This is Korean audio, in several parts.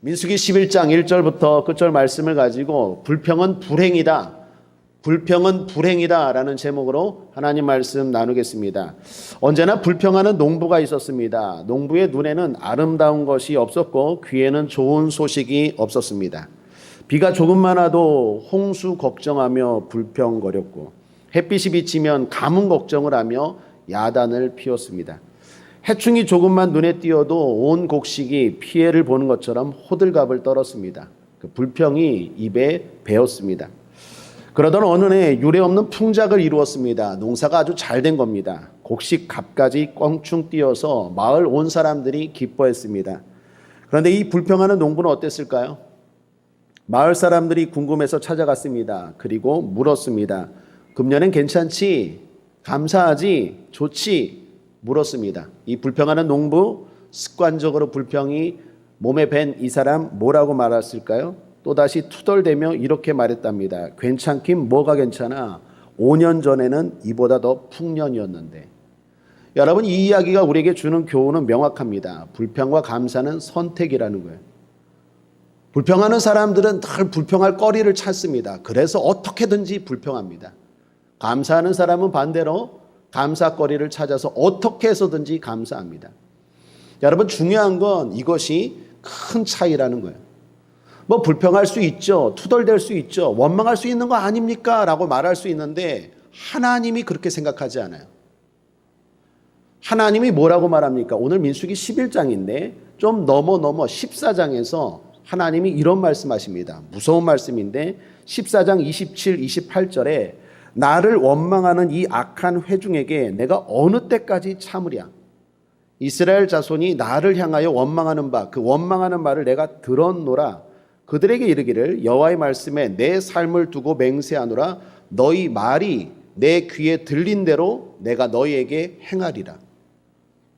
민수기 11장 1절부터 끝절 말씀을 가지고 불평은 불행이다. 불평은 불행이다 라는 제목으로 하나님 말씀 나누겠습니다. 언제나 불평하는 농부가 있었습니다. 농부의 눈에는 아름다운 것이 없었고 귀에는 좋은 소식이 없었습니다. 비가 조금만 와도 홍수 걱정하며 불평거렸고 햇빛이 비치면 가뭄 걱정을 하며 야단을 피웠습니다. 해충이 조금만 눈에 띄어도 온 곡식이 피해를 보는 것처럼 호들갑을 떨었습니다. 그 불평이 입에 배었습니다. 그러던 어느 해 유례없는 풍작을 이루었습니다. 농사가 아주 잘 된 겁니다. 곡식 값까지 껑충 뛰어서 마을 온 사람들이 기뻐했습니다. 그런데 이 불평하는 농부는 어땠을까요? 마을 사람들이 궁금해서 찾아갔습니다. 그리고 물었습니다. 금년엔 괜찮지? 감사하지? 좋지? 물었습니다. 이 불평하는 농부, 습관적으로 불평이 몸에 밴 이 사람 뭐라고 말했을까요? 또다시 투덜대며 이렇게 말했답니다. 괜찮긴 뭐가 괜찮아. 5년 전에는 이보다 더 풍년이었는데. 여러분, 이 이야기가 우리에게 주는 교훈은 명확합니다. 불평과 감사는 선택이라는 거예요. 불평하는 사람들은 늘 불평할 거리를 찾습니다. 그래서 어떻게든지 불평합니다. 감사하는 사람은 반대로 감사거리를 찾아서 어떻게 해서든지 감사합니다. 여러분, 중요한 건 이것이 큰 차이라는 거예요. 뭐 불평할 수 있죠. 투덜댈 수 있죠. 원망할 수 있는 거 아닙니까? 라고 말할 수 있는데 하나님이 그렇게 생각하지 않아요. 하나님이 뭐라고 말합니까? 오늘 민수기 11장인데 좀 넘어 14장에서 하나님이 이런 말씀하십니다. 무서운 말씀인데 14장 27, 28절에 나를 원망하는 이 악한 회중에게 내가 어느 때까지 참으랴. 이스라엘 자손이 나를 향하여 원망하는 바, 그 원망하는 말을 내가 들었노라. 그들에게 이르기를 여호와의 말씀에 내 삶을 두고 맹세하노라. 너희 말이 내 귀에 들린 대로 내가 너희에게 행하리라.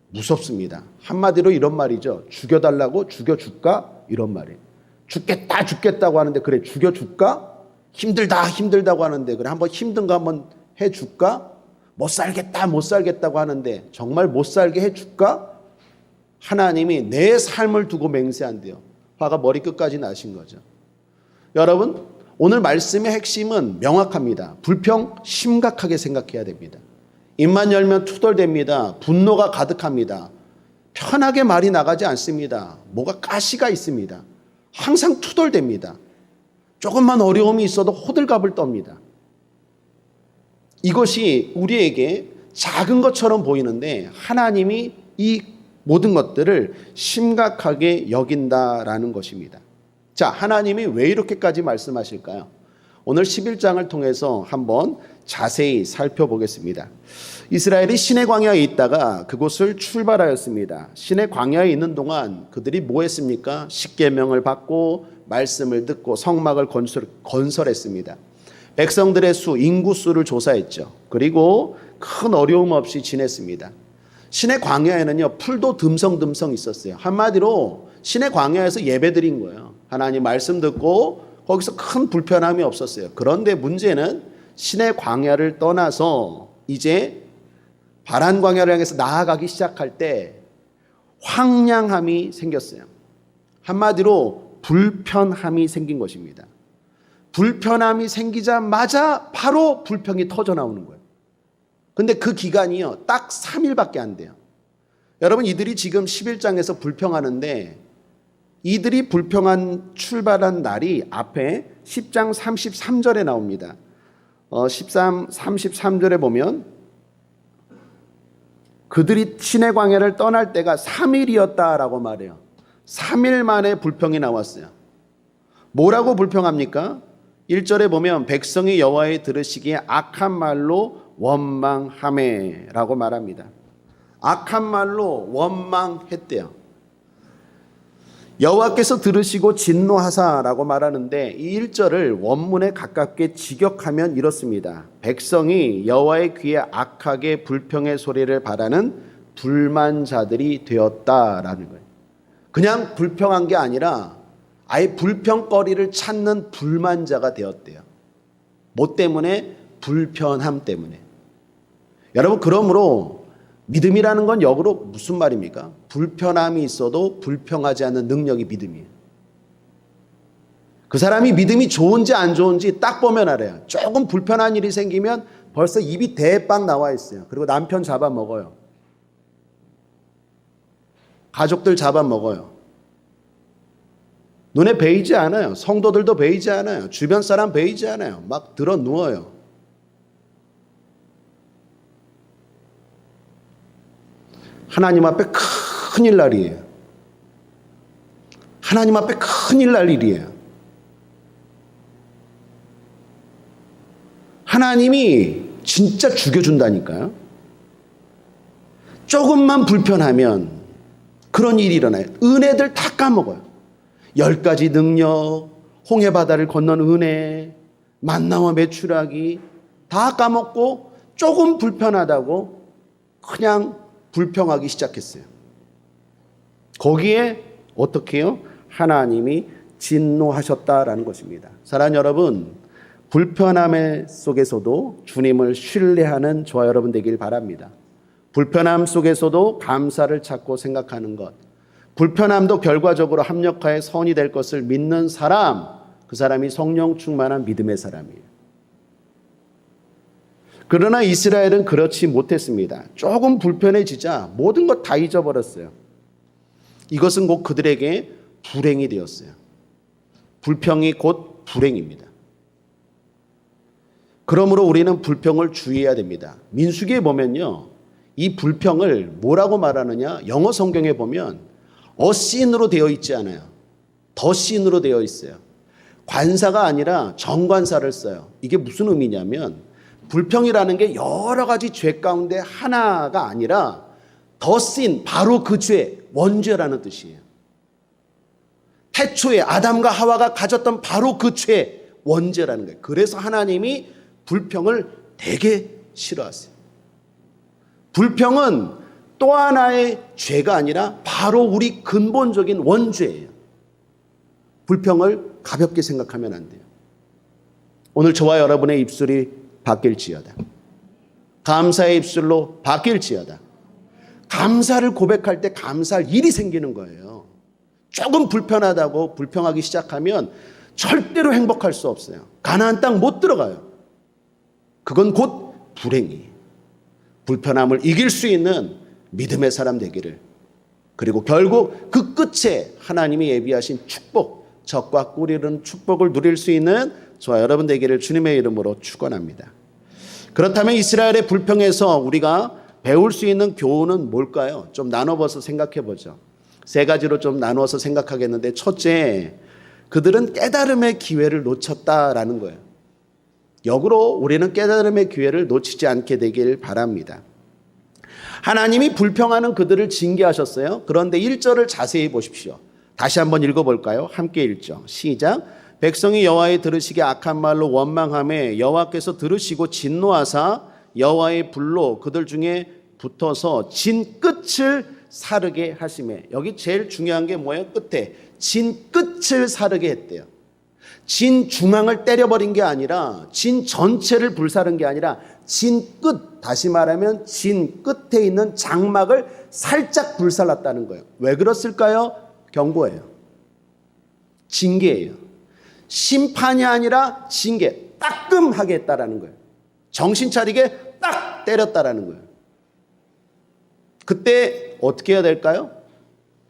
무섭습니다. 한마디로 이런 말이죠. 죽여달라고 죽여줄까? 이런 말이에요. 죽겠다고 하는데 그래 죽여줄까? 힘들다고 하는데 그래 한번 힘든 거 한번 해줄까? 못 살겠다고 하는데 정말 못 살게 해줄까? 하나님이 내 삶을 두고 맹세한대요. 화가 머리끝까지 나신 거죠. 여러분, 오늘 말씀의 핵심은 명확합니다. 불평 심각하게 생각해야 됩니다. 입만 열면 투덜댑니다. 분노가 가득합니다. 편하게 말이 나가지 않습니다. 뭐가 가시가 있습니다. 항상 투덜댑니다. 조금만 어려움이 있어도 호들갑을 떱니다. 이것이 우리에게 작은 것처럼 보이는데 하나님이 이 모든 것들을 심각하게 여긴다라는 것입니다. 자, 하나님이 왜 이렇게까지 말씀하실까요? 오늘 11장을 통해서 한번 자세히 살펴보겠습니다. 이스라엘이 시내 광야에 있다가 그곳을 출발하였습니다. 시내 광야에 있는 동안 그들이 뭐 했습니까? 십계명을 받고 말씀을 듣고 성막을 건설했습니다. 백성들의 수, 인구수를 조사했죠. 그리고 큰 어려움 없이 지냈습니다. 시내 광야에는요, 풀도 듬성듬성 있었어요. 한마디로 시내 광야에서 예배드린 거예요. 하나님 말씀 듣고 거기서 큰 불편함이 없었어요. 그런데 문제는 시내 광야를 떠나서 이제 바란 광야를 향해서 나아가기 시작할 때 황량함이 생겼어요. 한마디로 불편함이 생긴 것입니다. 불편함이 생기자마자 바로 불평이 터져 나오는 거예요. 근데 그 기간이요, 딱 3일밖에 안 돼요. 여러분, 이들이 지금 11장에서 불평하는데 이들이 불평한 출발한 날이 앞에 10장 33절에 나옵니다. 33절에 보면 그들이 시내 광야를 떠날 때가 3일이었다라고 말해요. 3일 만에 불평이 나왔어요. 뭐라고 불평합니까? 1절에 보면 백성이 여호와의 들으시기에 악한 말로 원망하매라고 말합니다. 악한 말로 원망했대요. 여호와께서 들으시고 진노하사라고 말하는데 이 1절을 원문에 가깝게 직역하면 이렇습니다. 백성이 여호와의 귀에 악하게 불평의 소리를 바라는 불만자들이 되었다라는 거예요. 그냥 불평한 게 아니라 아예 불평거리를 찾는 불만자가 되었대요. 뭐 때문에? 불편함 때문에. 여러분, 그러므로 믿음이라는 건 역으로 무슨 말입니까? 불편함이 있어도 불평하지 않는 능력이 믿음이에요. 그 사람이 믿음이 좋은지 안 좋은지 딱 보면 알아요. 조금 불편한 일이 생기면 벌써 입이 대빵 나와 있어요. 그리고 남편 잡아먹어요. 가족들 잡아먹어요. 눈에 베이지 않아요. 성도들도 베이지 않아요. 주변 사람 베이지 않아요. 막 들어 누워요. 하나님 앞에 큰일 날 일이에요. 하나님 앞에 큰일 날 일이에요. 하나님이 진짜 죽여준다니까요. 조금만 불편하면 그런 일이 일어나요. 은혜들 다 까먹어요. 10가지 능력, 홍해바다를 건넌 은혜, 만나와 메추라기 다 까먹고 조금 불편하다고 그냥 불평하기 시작했어요. 거기에 어떻게 해요? 하나님이 진노하셨다라는 것입니다. 사랑하는 여러분, 불편함 속에서도 주님을 신뢰하는 저와 여러분 되길 바랍니다. 불편함 속에서도 감사를 찾고 생각하는 것, 불편함도 결과적으로 합력하여 선이 될 것을 믿는 사람, 그 사람이 성령 충만한 믿음의 사람이에요. 그러나 이스라엘은 그렇지 못했습니다. 조금 불편해지자 모든 것 다 잊어버렸어요. 이것은 곧 그들에게 불행이 되었어요. 불평이 곧 불행입니다. 그러므로 우리는 불평을 주의해야 됩니다. 민수기에 보면요, 이 불평을 뭐라고 말하느냐, 영어 성경에 보면 어씬으로 되어 있지 않아요. 더씬으로 되어 있어요. 관사가 아니라 정관사를 써요. 이게 무슨 의미냐면 불평이라는 게 여러 가지 죄 가운데 하나가 아니라 더씬, 바로 그 죄, 원죄라는 뜻이에요. 태초에 아담과 하와가 가졌던 바로 그 죄, 원죄라는 거예요. 그래서 하나님이 불평을 되게 싫어하세요. 불평은 또 하나의 죄가 아니라 바로 우리 근본적인 원죄예요. 불평을 가볍게 생각하면 안 돼요. 오늘 저와 여러분의 입술이 바뀔지어다. 감사의 입술로 바뀔지어다. 감사를 고백할 때 감사할 일이 생기는 거예요. 조금 불편하다고 불평하기 시작하면 절대로 행복할 수 없어요. 가나안 땅 못 들어가요. 그건 곧 불행이에요. 불편함을 이길 수 있는 믿음의 사람 되기를, 그리고 결국 그 끝에 하나님이 예비하신 축복, 적과 꿀 이루는 축복을 누릴 수 있는 저와 여러분 되기를 주님의 이름으로 축원합니다. 그렇다면 이스라엘의 불평에서 우리가 배울 수 있는 교훈은 뭘까요? 좀 나눠봐서 생각해 보죠. 3가지로 좀 나누어서 생각하겠는데, 첫째, 그들은 깨달음의 기회를 놓쳤다라는 거예요. 역으로 우리는 깨달음의 기회를 놓치지 않게 되길 바랍니다. 하나님이 불평하는 그들을 징계하셨어요. 그런데 1절을 자세히 보십시오. 다시 한번 읽어볼까요? 함께 읽죠. 시작. 백성이 여호와의 들으시기에 악한 말로 원망하며 여호와께서 들으시고 진노하사 여호와의 불로 그들 중에 붙어서 진 끝을 사르게 하시매. 여기 제일 중요한 게 뭐예요? 끝에 진 끝을 사르게 했대요. 진 중앙을 때려버린 게 아니라, 진 전체를 불사른 게 아니라 진 끝, 다시 말하면 진 끝에 있는 장막을 살짝 불살랐다는 거예요. 왜 그랬을까요? 경고예요. 징계예요. 심판이 아니라 징계, 따끔하게 했다라는 거예요. 정신 차리게 딱 때렸다라는 거예요. 그때 어떻게 해야 될까요?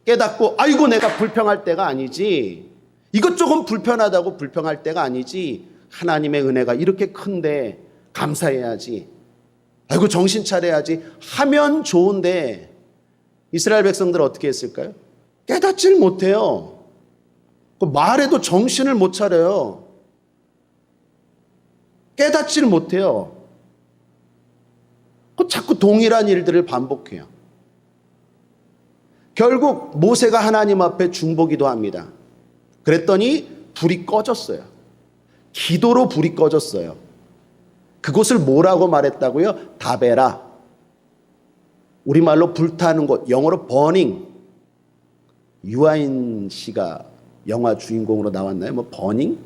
깨닫고, 아이고 내가 불평할 때가 아니지, 이것 조금 불편하다고 불평할 때가 아니지, 하나님의 은혜가 이렇게 큰데 감사해야지, 아이고 정신 차려야지 하면 좋은데, 이스라엘 백성들 어떻게 했을까요? 깨닫질 못해요. 말해도 정신을 못 차려요. 깨닫질 못해요. 자꾸 동일한 일들을 반복해요. 결국 모세가 하나님 앞에 중보기도 합니다. 그랬더니 불이 꺼졌어요. 기도로 불이 꺼졌어요. 그곳을 뭐라고 말했다고요? 다베라. 우리말로 불타는 곳, 영어로 버닝. 유아인 씨가 영화 주인공으로 나왔나요? 뭐 버닝?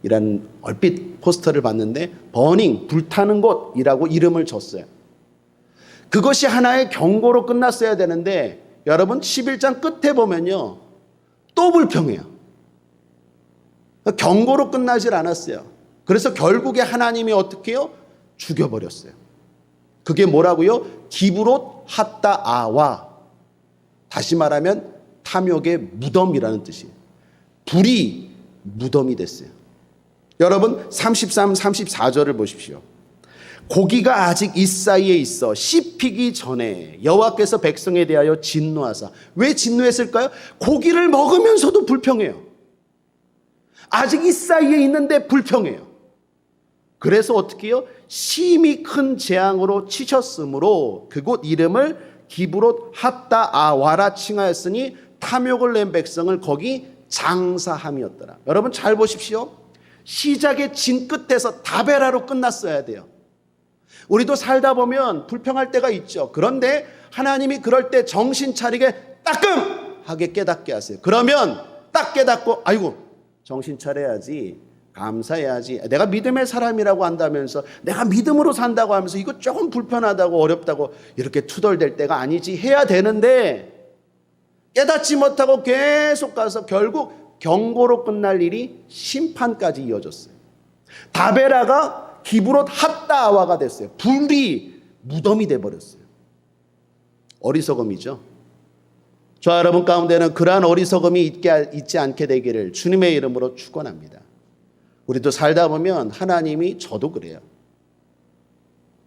이란 얼핏 포스터를 봤는데 버닝, 불타는 곳이라고 이름을 줬어요. 그것이 하나의 경고로 끝났어야 되는데, 여러분 11장 끝에 보면요, 또 불평해요. 경고로 끝나질 않았어요. 그래서 결국에 하나님이 어떻게 해요? 죽여버렸어요. 그게 뭐라고요? 기브롯 핫다아와, 다시 말하면 탐욕의 무덤이라는 뜻이에요. 불이 무덤이 됐어요. 여러분 33, 34절을 보십시오. 고기가 아직 이 사이에 있어 씹히기 전에 여호와께서 백성에 대하여 진노하사. 왜 진노했을까요? 고기를 먹으면서도 불평해요. 아직 이 사이에 있는데 불평해요. 그래서 어떻게 해요? 심히 큰 재앙으로 치셨으므로 그곳 이름을 기브롯 핫다아와라 칭하였으니 탐욕을 낸 백성을 거기 장사함이었더라. 여러분 잘 보십시오. 시작의 진 끝에서 다베라로 끝났어야 돼요. 우리도 살다 보면 불평할 때가 있죠. 그런데 하나님이 그럴 때 정신 차리게 따끔하게 깨닫게 하세요. 그러면 딱 깨닫고 아이고 정신 차려야지, 감사해야지. 내가 믿음의 사람이라고 한다면서, 내가 믿음으로 산다고 하면서 이거 조금 불편하다고 어렵다고 이렇게 투덜댈 때가 아니지 해야 되는데, 깨닫지 못하고 계속 가서 결국 경고로 끝날 일이 심판까지 이어졌어요. 다베라가 기브롯 핫다아와가 됐어요. 불이 무덤이 돼버렸어요. 어리석음이죠. 저 여러분 가운데는 그러한 어리석음이 있지 않게 되기를 주님의 이름으로 축원합니다. 우리도 살다 보면 하나님이, 저도 그래요.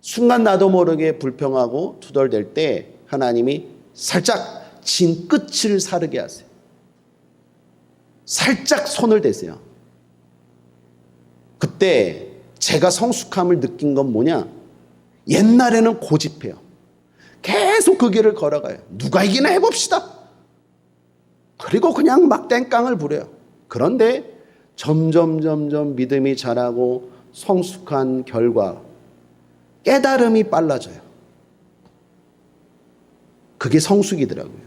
순간 나도 모르게 불평하고 투덜댈 때 하나님이 살짝 진 끝을 사르게 하세요. 살짝 손을 대세요. 그때 제가 성숙함을 느낀 건 뭐냐? 옛날에는 고집해요. 계속 그 길을 걸어가요. 누가 이기나 해봅시다. 그리고 그냥 막 땡깡을 부려요. 그런데 점점 믿음이 자라고 성숙한 결과 깨달음이 빨라져요. 그게 성숙이더라고요.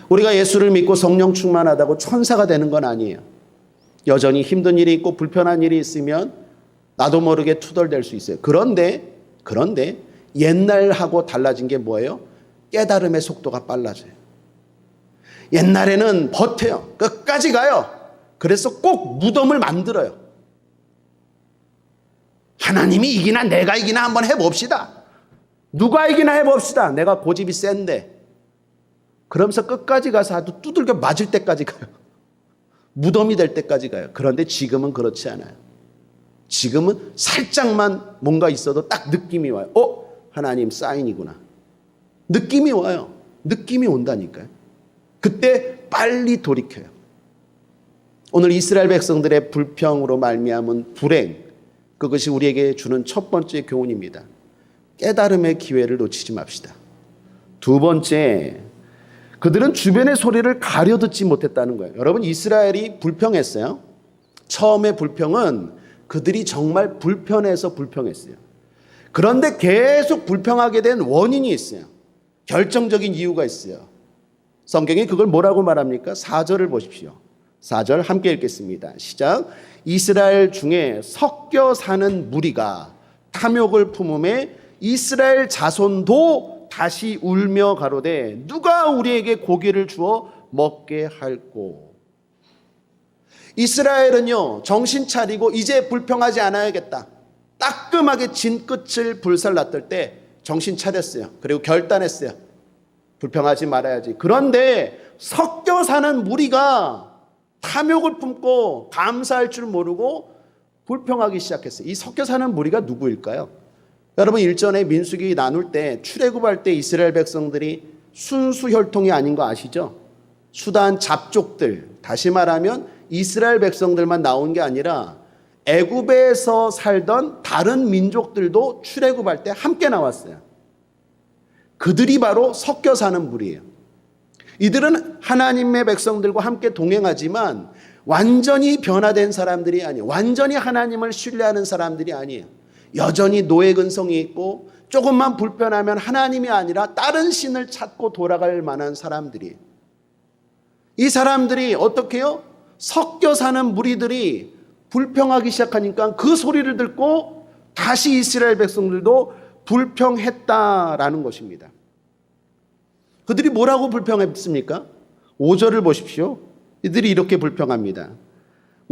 우리가 예수를 믿고 성령 충만하다고 천사가 되는 건 아니에요. 여전히 힘든 일이 있고 불편한 일이 있으면 나도 모르게 투덜댈 수 있어요. 그런데 옛날하고 달라진 게 뭐예요? 깨달음의 속도가 빨라져요. 옛날에는 버텨요. 끝까지 가요. 그래서 꼭 무덤을 만들어요. 하나님이 이기나 내가 이기나 한번 해봅시다. 누가 이기나 해봅시다. 내가 고집이 센데. 그러면서 끝까지 가서 아주 두들겨 맞을 때까지 가요. 무덤이 될 때까지 가요. 그런데 지금은 그렇지 않아요. 지금은 살짝만 뭔가 있어도 딱 느낌이 와요. 하나님 사인이구나. 느낌이 와요. 느낌이 온다니까요. 그때 빨리 돌이켜요. 오늘 이스라엘 백성들의 불평으로 말미암은 불행, 그것이 우리에게 주는 첫 번째 교훈입니다. 깨달음의 기회를 놓치지 맙시다. 두 번째, 그들은 주변의 소리를 가려듣지 못했다는 거예요. 여러분, 이스라엘이 불평했어요. 처음에 불평은 그들이 정말 불편해서 불평했어요. 그런데 계속 불평하게 된 원인이 있어요. 결정적인 이유가 있어요. 성경이 그걸 뭐라고 말합니까? 4절을 보십시오. 4절 함께 읽겠습니다. 시작. 이스라엘 중에 섞여 사는 무리가 탐욕을 품음에 이스라엘 자손도 다시 울며 가로되 누가 우리에게 고기를 주어 먹게 할꼬. 이스라엘은요, 정신 차리고 이제 불평하지 않아야겠다. 따끔하게 진 끝을 불살랐을 때 정신 차렸어요. 그리고 결단했어요. 불평하지 말아야지. 그런데 섞여 사는 무리가 탐욕을 품고 감사할 줄 모르고 불평하기 시작했어요. 이 섞여 사는 무리가 누구일까요? 여러분, 일전에 민수기 나눌 때, 출애굽할 때 이스라엘 백성들이 순수 혈통이 아닌 거 아시죠? 수단 잡족들, 다시 말하면 이스라엘 백성들만 나온 게 아니라 애굽에서 살던 다른 민족들도 출애굽할 때 함께 나왔어요. 그들이 바로 섞여 사는 무리예요. 이들은 하나님의 백성들과 함께 동행하지만 완전히 변화된 사람들이 아니에요. 완전히 하나님을 신뢰하는 사람들이 아니에요. 여전히 노예 근성이 있고 조금만 불편하면 하나님이 아니라 다른 신을 찾고 돌아갈 만한 사람들이에요. 이 사람들이 어떻게 해요? 섞여 사는 무리들이 불평하기 시작하니까 그 소리를 듣고 다시 이스라엘 백성들도 불평했다라는 것입니다. 그들이 뭐라고 불평했습니까? 5절을 보십시오. 이들이 이렇게 불평합니다.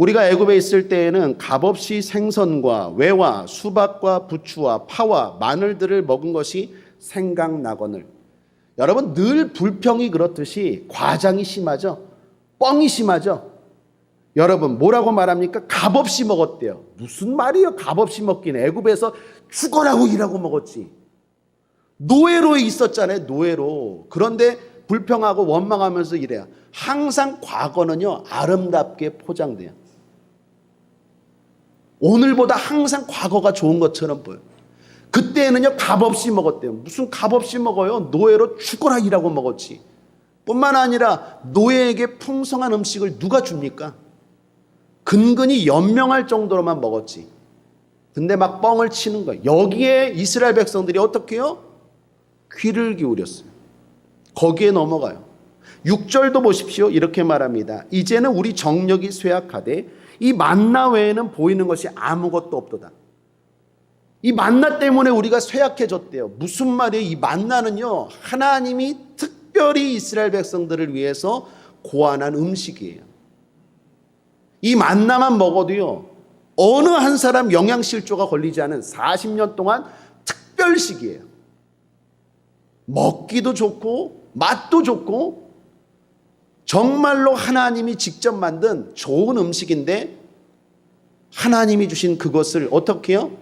우리가 애굽에 있을 때에는 값없이 생선과 외와 수박과 부추와 파와 마늘들을 먹은 것이 생각나거늘. 여러분, 늘 불평이 그렇듯이 과장이 심하죠. 뻥이 심하죠. 여러분, 뭐라고 말합니까? 값없이 먹었대요. 무슨 말이에요? 값없이 먹긴. 애굽에서 죽어라고 일하고 먹었지. 노예로 있었잖아요. 노예로. 그런데 불평하고 원망하면서 이래요. 항상 과거는요, 아름답게 포장돼요. 오늘보다 항상 과거가 좋은 것처럼 보여요. 그때는요, 값없이 먹었대요. 무슨 값없이 먹어요? 노예로 죽어라 일하고 먹었지. 뿐만 아니라 노예에게 풍성한 음식을 누가 줍니까? 근근히 연명할 정도로만 먹었지. 근데 막 뻥을 치는 거예요. 여기에 이스라엘 백성들이 어떻게 해요? 귀를 기울였어요. 거기에 넘어가요. 6절도 보십시오. 이렇게 말합니다. 이제는 우리 정력이 쇠약하되 이 만나 외에는 보이는 것이 아무것도 없도다. 이 만나 때문에 우리가 쇠약해졌대요. 무슨 말이에요? 이 만나는요, 하나님이 특별히 이스라엘 백성들을 위해서 고안한 음식이에요. 이 만나만 먹어도요, 어느 한 사람 영양실조가 걸리지 않은 40년 동안 특별식이에요. 먹기도 좋고 맛도 좋고 정말로 하나님이 직접 만든 좋은 음식인데 하나님이 주신 그것을 어떻게 해요?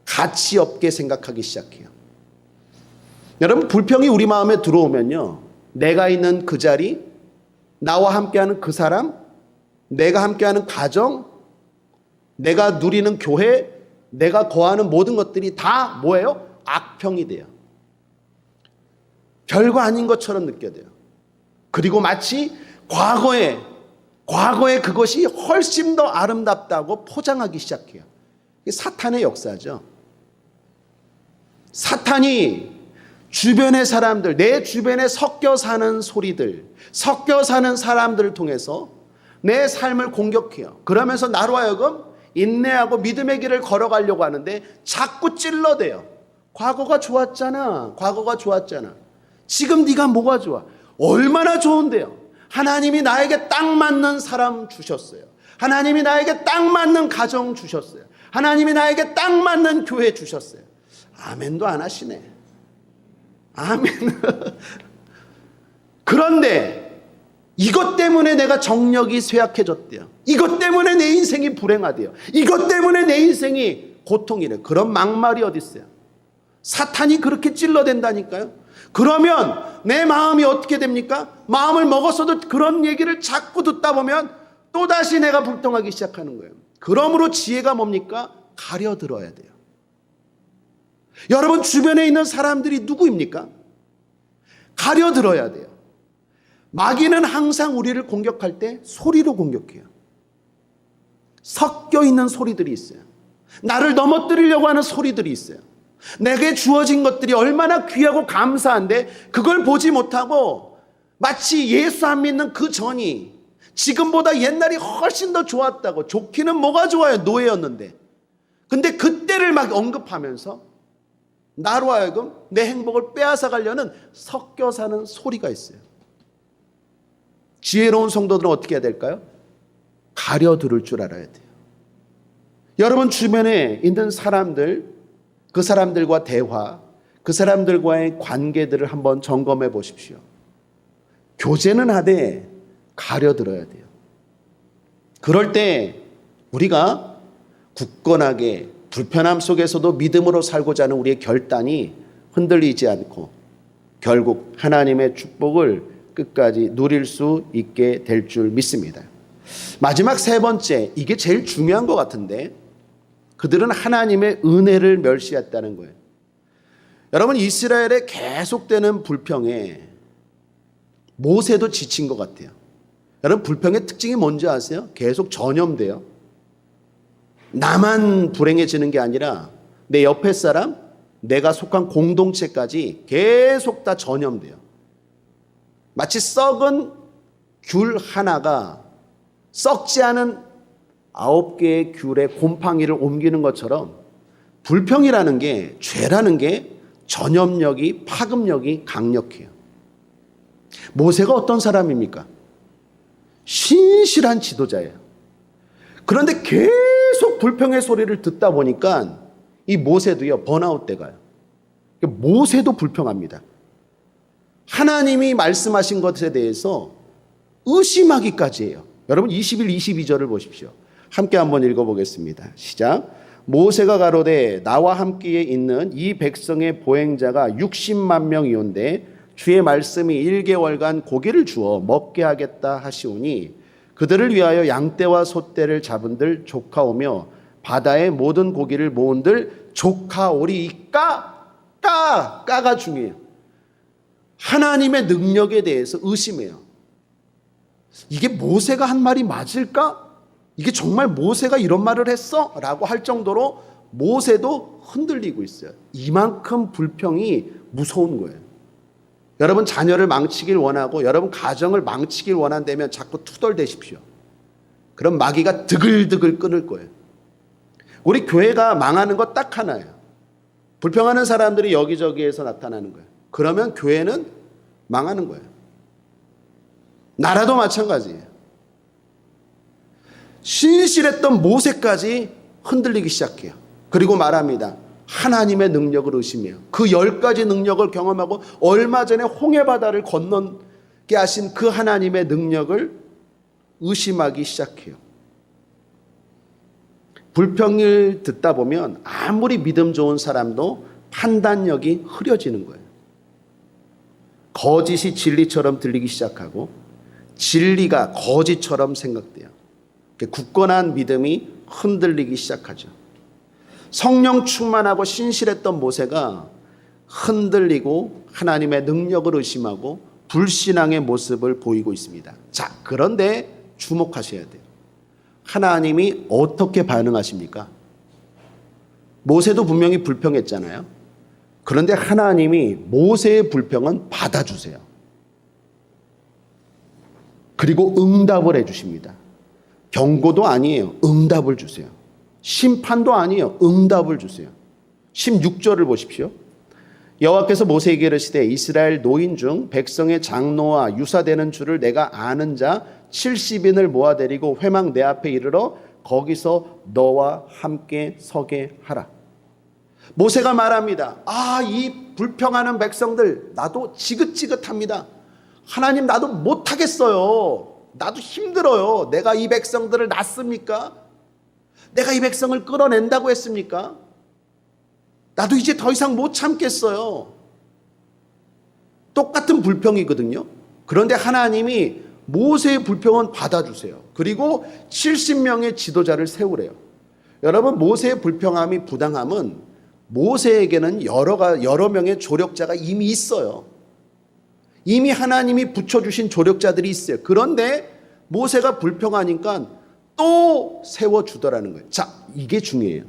가치 없게 생각하기 시작해요. 여러분, 불평이 우리 마음에 들어오면요, 내가 있는 그 자리, 나와 함께하는 그 사람, 내가 함께하는 가정, 내가 누리는 교회, 내가 거하는 모든 것들이 다 뭐예요? 악평이 돼요. 별거 아닌 것처럼 느껴져요. 그리고 마치 과거에 그것이 훨씬 더 아름답다고 포장하기 시작해요. 이게 사탄의 역사죠. 사탄이 주변의 사람들, 내 주변에 섞여 사는 소리들, 섞여 사는 사람들을 통해서 내 삶을 공격해요. 그러면서 나로 하여금 인내하고 믿음의 길을 걸어가려고 하는데 자꾸 찔러대요. 과거가 좋았잖아. 과거가 좋았잖아. 지금 네가 뭐가 좋아? 얼마나 좋은데요. 하나님이 나에게 딱 맞는 사람 주셨어요. 하나님이 나에게 딱 맞는 가정 주셨어요. 하나님이 나에게 딱 맞는 교회 주셨어요. 아멘도 안 하시네. 아멘. 그런데 이것 때문에 내가 정력이 쇠약해졌대요. 이것 때문에 내 인생이 불행하대요. 이것 때문에 내 인생이 고통이래. 그런 막말이 어디 있어요? 사탄이 그렇게 찔러댄다니까요. 그러면 내 마음이 어떻게 됩니까? 마음을 먹었어도 그런 얘기를 자꾸 듣다 보면 또다시 내가 불통하기 시작하는 거예요. 그러므로 지혜가 뭡니까? 가려들어야 돼요. 여러분, 주변에 있는 사람들이 누구입니까? 가려들어야 돼요. 마귀는 항상 우리를 공격할 때 소리로 공격해요. 섞여 있는 소리들이 있어요. 나를 넘어뜨리려고 하는 소리들이 있어요. 내게 주어진 것들이 얼마나 귀하고 감사한데 그걸 보지 못하고 마치 예수 안 믿는 그 전이 지금보다 옛날이 훨씬 더 좋았다고. 좋기는 뭐가 좋아요? 노예였는데. 근데 그때를 막 언급하면서 나로 하여금 내 행복을 빼앗아 가려는 섞여 사는 소리가 있어요. 지혜로운 성도들은 어떻게 해야 될까요? 가려 들을 줄 알아야 돼요. 여러분 주변에 있는 사람들, 그 사람들과 대화, 그 사람들과의 관계들을 한번 점검해 보십시오. 교제는 하되 가려들어야 돼요. 그럴 때 우리가 굳건하게 불편함 속에서도 믿음으로 살고자 하는 우리의 결단이 흔들리지 않고 결국 하나님의 축복을 끝까지 누릴 수 있게 될 줄 믿습니다. 마지막 세 번째, 이게 제일 중요한 것 같은데, 그들은 하나님의 은혜를 멸시했다는 거예요. 여러분, 이스라엘의 계속되는 불평에 모세도 지친 것 같아요. 여러분, 불평의 특징이 뭔지 아세요? 계속 전염돼요. 나만 불행해지는 게 아니라 내 옆에 사람, 내가 속한 공동체까지 계속 다 전염돼요. 마치 썩은 귤 하나가 썩지 않은 9개의 귤의 곰팡이를 옮기는 것처럼 불평이라는 게, 죄라는 게 전염력이, 파급력이 강력해요. 모세가 어떤 사람입니까? 신실한 지도자예요. 그런데 계속 불평의 소리를 듣다 보니까 이 모세도요, 번아웃 돼 가요. 모세도 불평합니다. 하나님이 말씀하신 것에 대해서 의심하기까지 해요. 여러분 21, 22절을 보십시오. 함께 한번 읽어보겠습니다. 시작. 모세가 가로되 나와 함께 있는 이 백성의 보행자가 60만 명이온데 주의 말씀이 1개월간 고기를 주어 먹게 하겠다 하시오니 그들을 위하여 양떼와 소떼를 잡은들 조카오며 바다의 모든 고기를 모은들 조카오리까. 까가 중요해요. 하나님의 능력에 대해서 의심해요. 이게 모세가 한 말이 맞을까? 이게 정말 모세가 이런 말을 했어? 라고 할 정도로 모세도 흔들리고 있어요. 이만큼 불평이 무서운 거예요. 여러분 자녀를 망치길 원하고 여러분 가정을 망치길 원한다면 자꾸 투덜대십시오. 그럼 마귀가 드글드글 끊을 거예요. 우리 교회가 망하는 거 딱 하나예요. 불평하는 사람들이 여기저기에서 나타나는 거예요. 그러면 교회는 망하는 거예요. 나라도 마찬가지예요. 신실했던 모세까지 흔들리기 시작해요. 그리고 말합니다. 하나님의 능력을 의심해요. 그 10가지 능력을 경험하고 얼마 전에 홍해바다를 건너게 하신 그 하나님의 능력을 의심하기 시작해요. 불평을 듣다 보면 아무리 믿음 좋은 사람도 판단력이 흐려지는 거예요. 거짓이 진리처럼 들리기 시작하고 진리가 거짓처럼 생각돼요. 굳건한 믿음이 흔들리기 시작하죠. 성령 충만하고 신실했던 모세가 흔들리고 하나님의 능력을 의심하고 불신앙의 모습을 보이고 있습니다. 자, 그런데 주목하셔야 돼요. 하나님이 어떻게 반응하십니까? 모세도 분명히 불평했잖아요. 그런데 하나님이 모세의 불평은 받아주세요. 그리고 응답을 해주십니다. 경고도 아니에요. 응답을 주세요. 심판도 아니에요. 응답을 주세요. 16절을 보십시오. 여호와께서 모세에게 이르시되 이스라엘 노인 중 백성의 장로와 유사되는 줄을 내가 아는 자 70인을 모아 데리고 회막 내 앞에 이르러 거기서 너와 함께 서게 하라. 모세가 말합니다. 이 불평하는 백성들 나도 지긋지긋합니다. 하나님 나도 못하겠어요. 나도 힘들어요. 내가 이 백성들을 낳습니까? 내가 이 백성을 끌어낸다고 했습니까? 나도 이제 더 이상 못 참겠어요. 똑같은 불평이거든요. 그런데 하나님이 모세의 불평은 받아주세요. 그리고 70명의 지도자를 세우래요. 여러분 모세의 불평함이 부당함은 모세에게는 여러 명의 조력자가 이미 있어요. 이미 하나님이 붙여주신 조력자들이 있어요. 그런데 모세가 불평하니까 또 세워주더라는 거예요. 자, 이게 중요해요.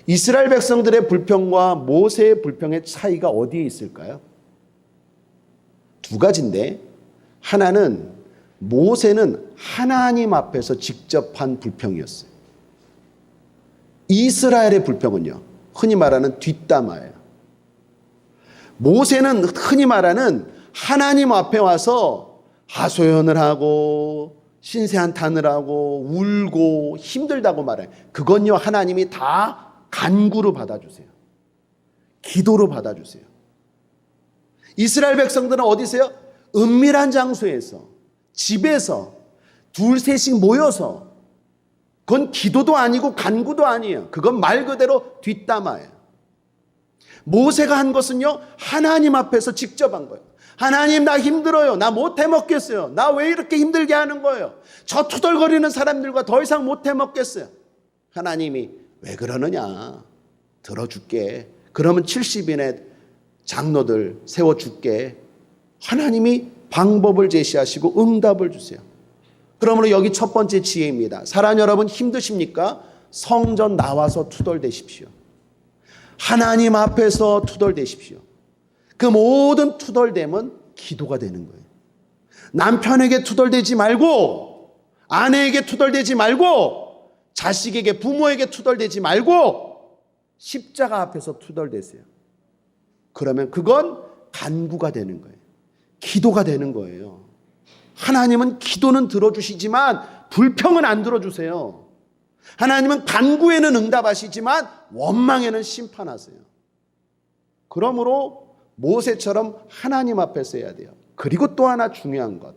이스라엘 백성들의 불평과 모세의 불평의 차이가 어디에 있을까요? 두 가지인데 하나는 모세는 하나님 앞에서 직접 한 불평이었어요. 이스라엘의 불평은요, 흔히 말하는 뒷담화예요. 모세는 흔히 말하는 하나님 앞에 와서 하소연을 하고 신세한탄을 하고 울고 힘들다고 말해요. 그건요 하나님이 다 간구로 받아주세요. 기도로 받아주세요. 이스라엘 백성들은 어디서요? 은밀한 장소에서 집에서 둘 셋씩 모여서 그건 기도도 아니고 간구도 아니에요. 그건 말 그대로 뒷담화예요. 모세가 한 것은요 하나님 앞에서 직접 한 거예요. 하나님 나 힘들어요. 나 못 해먹겠어요. 나 왜 이렇게 힘들게 하는 거예요? 저 투덜거리는 사람들과 더 이상 못 해먹겠어요. 하나님이 왜 그러느냐? 들어줄게. 그러면 70인의 장로들 세워줄게. 하나님이 방법을 제시하시고 응답을 주세요. 그러므로 여기 첫 번째 지혜입니다. 사랑 여러분 힘드십니까? 성전 나와서 투덜대십시오. 하나님 앞에서 투덜대십시오. 그 모든 투덜댐은 기도가 되는 거예요. 남편에게 투덜대지 말고, 아내에게 투덜대지 말고, 자식에게 부모에게 투덜대지 말고 십자가 앞에서 투덜대세요. 그러면 그건 간구가 되는 거예요. 기도가 되는 거예요. 하나님은 기도는 들어주시지만 불평은 안 들어주세요. 하나님은 간구에는 응답하시지만 원망에는 심판하세요. 그러므로 모세처럼 하나님 앞에서 해야 돼요. 그리고 또 하나 중요한 것.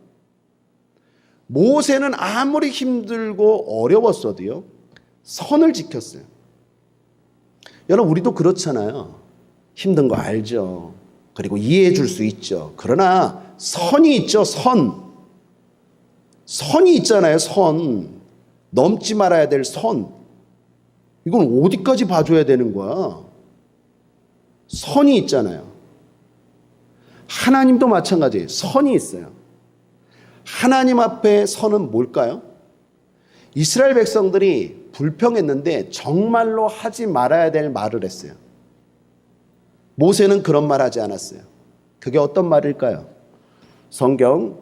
모세는 아무리 힘들고 어려웠어도요, 선을 지켰어요. 여러분, 우리도 그렇잖아요. 힘든 거 알죠. 그리고 이해해 줄 수 있죠. 그러나 선이 있죠, 선. 선이 있잖아요, 선. 넘지 말아야 될 선. 이건 어디까지 봐줘야 되는 거야? 선이 있잖아요. 하나님도 마찬가지예요. 선이 있어요. 하나님 앞에 선은 뭘까요? 이스라엘 백성들이 불평했는데 정말로 하지 말아야 될 말을 했어요. 모세는 그런 말 하지 않았어요. 그게 어떤 말일까요? 성경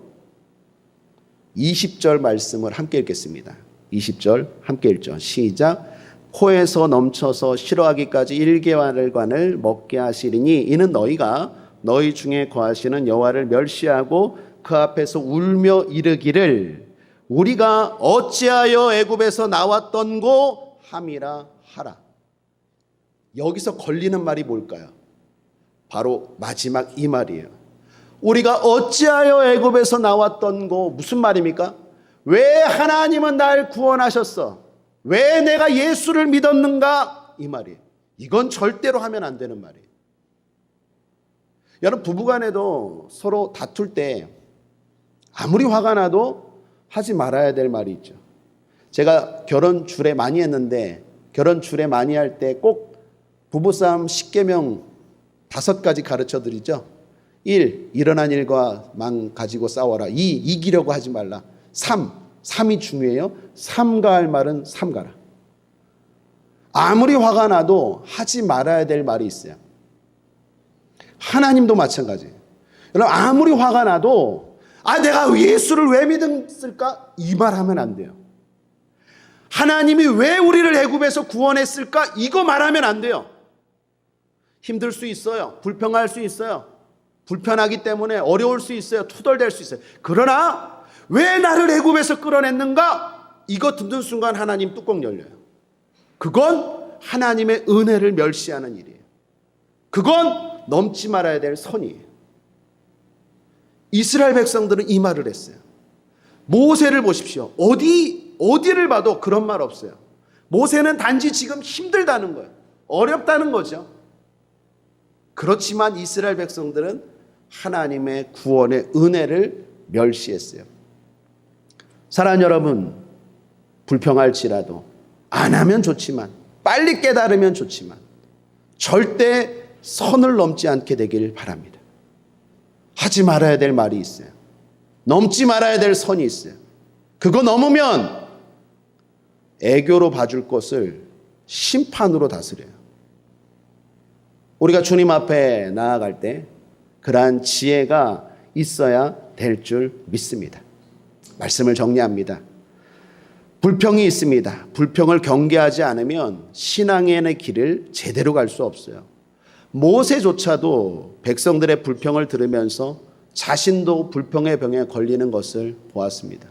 20절 말씀을 함께 읽겠습니다. 20절 함께 읽죠. 시작. 코에서 넘쳐서 싫어하기까지 1개월간을 먹게 하시리니 이는 너희가 너희 중에 거하시는 여호와를 멸시하고 그 앞에서 울며 이르기를 우리가 어찌하여 애굽에서 나왔던고 함이라 하라. 여기서 걸리는 말이 뭘까요? 바로 마지막 이 말이에요. 우리가 어찌하여 애굽에서 나왔던고. 무슨 말입니까? 왜 하나님은 날 구원하셨어? 왜 내가 예수를 믿었는가? 이 말이에요. 이건 절대로 하면 안 되는 말이에요. 여러분, 부부간에도 서로 다툴 때 아무리 화가 나도 하지 말아야 될 말이 있죠. 제가 결혼 주례 많이 했는데 결혼 주례 많이 할 때 꼭 부부싸움 10계명 5가지 가르쳐 드리죠. 1. 일어난 일과만 가지고 싸워라. 2. 이기려고 하지 말라. 3이 중요해요. 삼가할 말은 삼가라. 아무리 화가 나도 하지 말아야 될 말이 있어요. 하나님도 마찬가지예요. 여러분, 아무리 화가 나도 내가 예수를 왜 믿었을까? 이 말 하면 안 돼요. 하나님이 왜 우리를 애굽에서 구원했을까? 이거 말하면 안 돼요. 힘들 수 있어요. 불평할 수 있어요. 불편하기 때문에 어려울 수 있어요. 투덜댈 수 있어요. 그러나 왜 나를 애굽에서 끌어냈는가? 이거 듣는 순간 하나님 뚜껑 열려요. 그건 하나님의 은혜를 멸시하는 일이에요. 그건 넘지 말아야 될 선이에요. 이스라엘 백성들은 이 말을 했어요. 모세를 보십시오. 어디를 봐도 그런 말 없어요. 모세는 단지 지금 힘들다는 거예요. 어렵다는 거죠. 그렇지만 이스라엘 백성들은 하나님의 구원의 은혜를 멸시했어요. 사랑하는 여러분, 불평할지라도 안 하면 좋지만, 빨리 깨달으면 좋지만 절대 선을 넘지 않게 되길 바랍니다. 하지 말아야 될 말이 있어요. 넘지 말아야 될 선이 있어요. 그거 넘으면 애교로 봐줄 것을 심판으로 다스려요. 우리가 주님 앞에 나아갈 때 그러한 지혜가 있어야 될 줄 믿습니다. 말씀을 정리합니다. 불평이 있습니다. 불평을 경계하지 않으면 신앙의 길을 제대로 갈 수 없어요. 모세조차도 백성들의 불평을 들으면서 자신도 불평의 병에 걸리는 것을 보았습니다.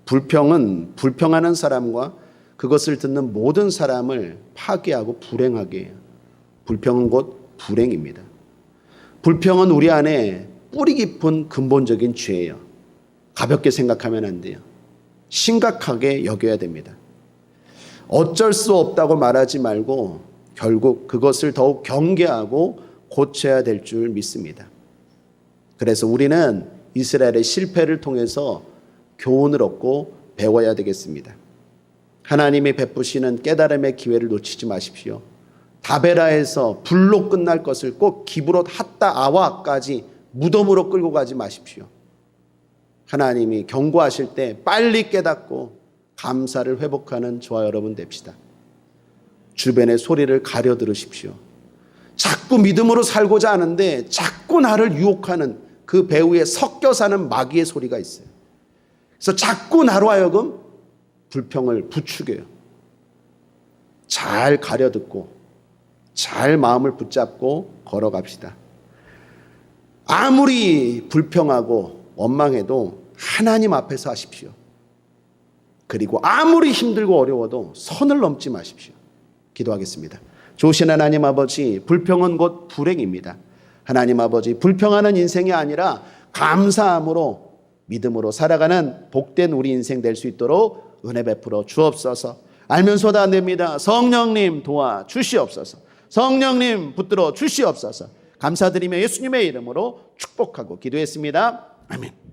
불평은 불평하는 사람과 그것을 듣는 모든 사람을 파괴하고 불행하게 해요. 불평은 곧 불행입니다. 불평은 우리 안에 뿌리 깊은 근본적인 죄예요. 가볍게 생각하면 안 돼요. 심각하게 여겨야 됩니다. 어쩔 수 없다고 말하지 말고 결국 그것을 더욱 경계하고 고쳐야 될 줄 믿습니다. 그래서 우리는 이스라엘의 실패를 통해서 교훈을 얻고 배워야 되겠습니다. 하나님이 베푸시는 깨달음의 기회를 놓치지 마십시오. 다베라에서 불로 끝날 것을 꼭 기브롯 핫다 아와까지 무덤으로 끌고 가지 마십시오. 하나님이 경고하실 때 빨리 깨닫고 감사를 회복하는 저와 여러분 됩시다. 주변의 소리를 가려 들으십시오. 자꾸 믿음으로 살고자 하는데 자꾸 나를 유혹하는 그 배후에 섞여 사는 마귀의 소리가 있어요. 그래서 자꾸 나로 하여금 불평을 부추겨요. 잘 가려 듣고 잘 마음을 붙잡고 걸어갑시다. 아무리 불평하고 원망해도 하나님 앞에서 하십시오. 그리고 아무리 힘들고 어려워도 선을 넘지 마십시오. 기도하겠습니다. 좋으신 하나님 아버지, 불평은 곧 불행입니다. 하나님 아버지, 불평하는 인생이 아니라 감사함으로 믿음으로 살아가는 복된 우리 인생 될 수 있도록 은혜 베풀어 주옵소서. 알면서도 안 됩니다. 성령님 도와 주시옵소서. 성령님 붙들어 주시옵소서. 감사드리며 예수님의 이름으로 축복하고 기도했습니다. 아멘.